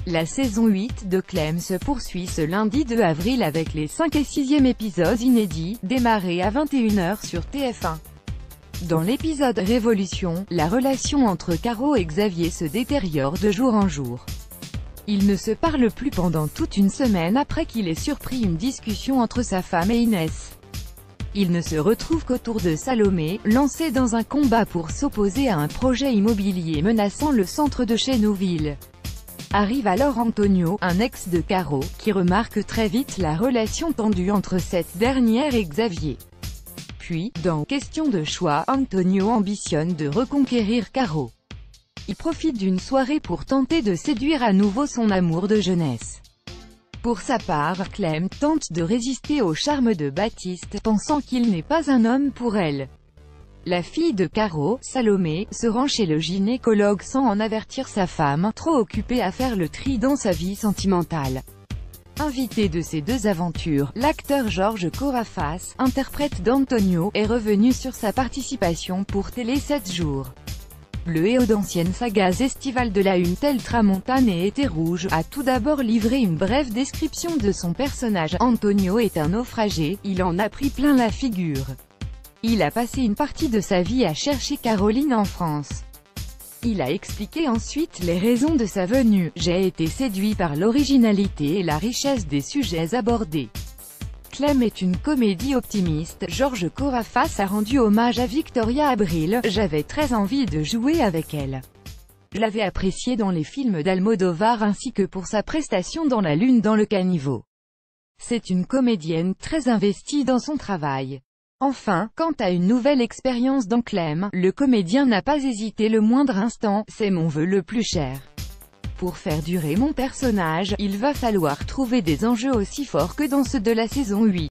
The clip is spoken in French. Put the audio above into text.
La saison 8 de Clem se poursuit ce lundi 2 avril avec les 5 et 6e épisodes inédits, démarrés à 21 h sur TF1. Dans l'épisode Révolution, la relation entre Caro et Xavier se détériore de jour en jour. Ils ne se parlent plus pendant toute une semaine après qu'il ait surpris une discussion entre sa femme et Inès. Ils ne se retrouvent qu'autour de Salomé, lancée dans un combat pour s'opposer à un projet immobilier menaçant le centre de Chénouville. Arrive alors Antonio, un ex de Caro, qui remarque très vite la relation tendue entre cette dernière et Xavier. Puis, dans Question de choix, Antonio ambitionne de reconquérir Caro. Il profite d'une soirée pour tenter de séduire à nouveau son amour de jeunesse. Pour sa part, Clem tente de résister au charme de Baptiste, pensant qu'il n'est pas un homme pour elle. La fille de Caro, Salomé, se rend chez le gynécologue sans en avertir sa femme, trop occupée à faire le tri dans sa vie sentimentale. Invité de ces deux aventures, l'acteur Georges Corafas, interprète d'Antonio, est revenu sur sa participation pour Télé 7 jours. Le héros d'anciennes sagas estivales de la Une telle Tramontane et Été rouge, a tout d'abord livré une brève description de son personnage. Antonio est un naufragé, il en a pris plein la figure. Il a passé une partie de sa vie à chercher Caroline en France. Il a expliqué ensuite les raisons de sa venue. J'ai été séduit par l'originalité et la richesse des sujets abordés. Clem est une comédie optimiste. Georges Corafas a rendu hommage à Victoria Abril. J'avais très envie de jouer avec elle. Je l'avais appréciée dans les films d'Almodovar ainsi que pour sa prestation dans La Lune dans le caniveau. C'est une comédienne très investie dans son travail. Enfin, quant à une nouvelle expérience dans Clem, le comédien n'a pas hésité le moindre instant, c'est mon vœu le plus cher. Pour faire durer mon personnage, il va falloir trouver des enjeux aussi forts que dans ceux de la saison 8.